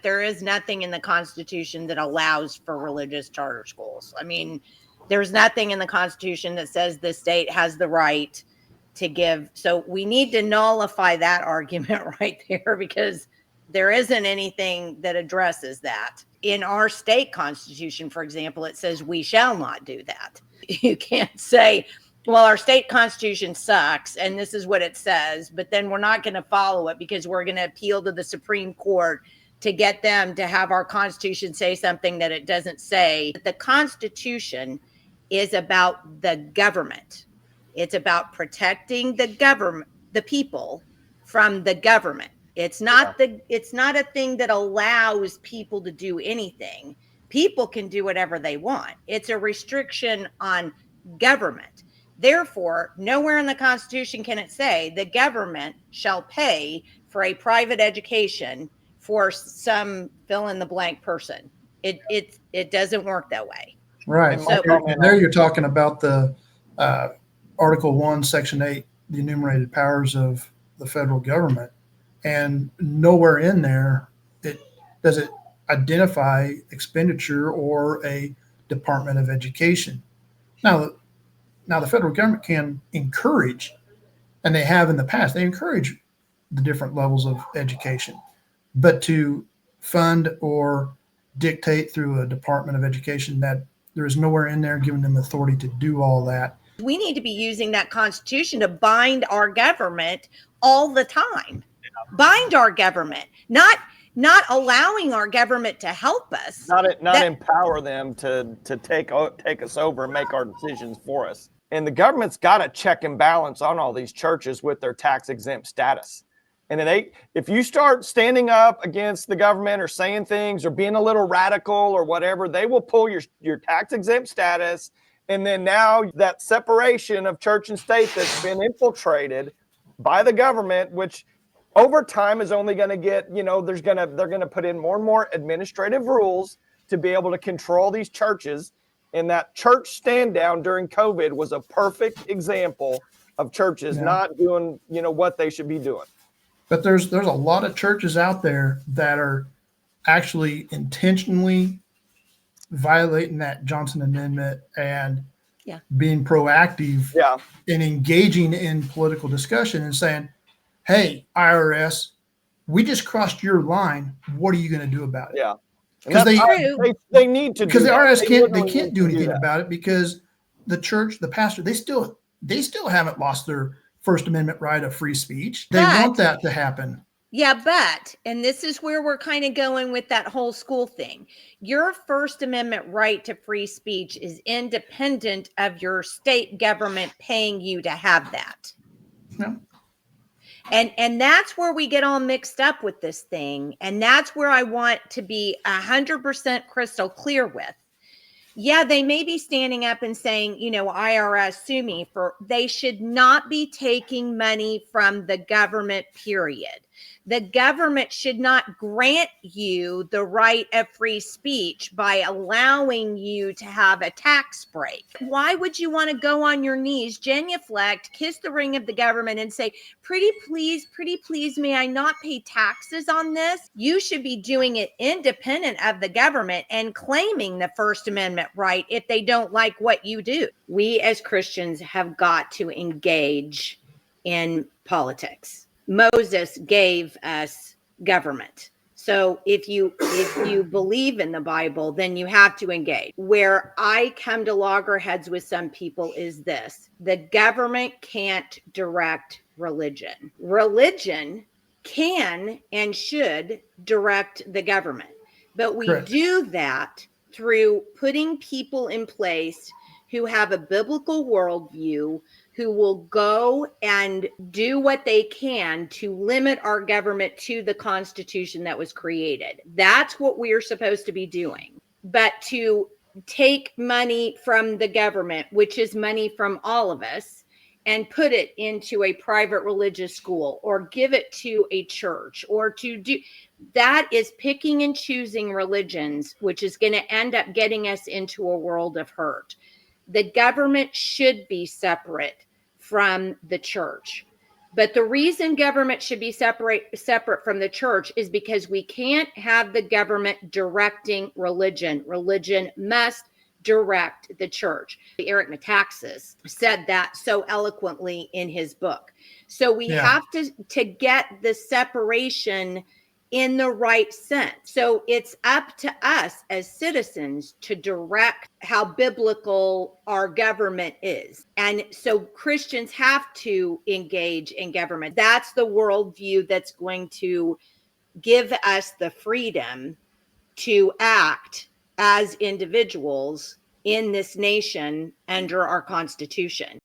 There is nothing in the Constitution that allows for religious charter schools. I mean, there's nothing in the Constitution that says the state has the right to give. So we need to nullify that argument right there, because there isn't anything that addresses that. In our state constitution, for example, it says we shall not do that. You can't say, well, our state constitution sucks and this is what it says, but then we're not going to follow it because we're going to appeal to the Supreme Court to get them to have our Constitution say something that it doesn't say. The Constitution is about the government. It's about protecting the government, the people from the government. It's not it's not a thing that allows people to do anything. People can do whatever they want. It's a restriction on government. Therefore, nowhere in the Constitution can it say the government shall pay for a private education for some fill in the blank person. It doesn't work that way. Right. So, and there you're talking about the Article 1, Section 8, the enumerated powers of the federal government. And nowhere in there does it identify expenditure or a Department of Education. Now the federal government can encourage, and they have in the past, they encourage the different levels of education. But to fund or dictate through a Department of Education, that there is nowhere in there giving them authority to do all that. We need to be using that Constitution to bind our government all the time. Bind our government, not allowing our government to help us. Not empower them to take us over and make our decisions for us. And the government's got a check and balance on all these churches with their tax exempt status. And if you start standing up against the government or saying things or being a little radical or whatever, they will pull your tax exempt status. And then now that separation of church and state that's been infiltrated by the government, which over time is only going to get, they're going to put in more and more administrative rules to be able to control these churches. And that church stand down during COVID was a perfect example of churches not doing, what they should be doing. But there's a lot of churches out there that are actually intentionally violating that Johnson Amendment and being proactive in engaging in political discussion and saying, hey, IRS, we just crossed your line. What are you going to do about it? Yeah. Because they need to, because the IRS can't do anything about it, because the church, the pastor, they still haven't lost their First Amendment right of free speech. They want that to happen. Yeah, and this is where we're kind of going with that whole school thing. Your First Amendment right to free speech is independent of your state government paying you to have that. Yeah. And that's where we get all mixed up with this thing. And that's where I want to be 100% crystal clear with. Yeah, they may be standing up and saying, IRS, sue me they should not be taking money from the government, period. The government should not grant you the right of free speech by allowing you to have a tax break. Why would you want to go on your knees, genuflect, kiss the ring of the government and say, pretty please, may I not pay taxes on this? You should be doing it independent of the government and claiming the First Amendment right if they don't like what you do. We as Christians have got to engage in politics. Moses gave us government. So if you believe in the Bible, then you have to engage. Where I come to loggerheads with some people is this: the government can't direct religion. Religion can and should direct the government. But we do that through putting people in place who have a biblical worldview, who will go and do what they can to limit our government to the Constitution that was created. That's what we're supposed to be doing. But to take money from the government, which is money from all of us, and put it into a private religious school or give it to a church or to do that is picking and choosing religions, which is going to end up getting us into a world of hurt. The government should be separate from the church. But the reason government should be separate from the church is because we can't have the government directing religion. Religion must direct the church. Eric Metaxas said that so eloquently in his book. So we have to get the separation in the right sense. So it's up to us as citizens to direct how biblical our government is. And so Christians have to engage in government. That's the worldview that's going to give us the freedom to act as individuals in this nation under our Constitution.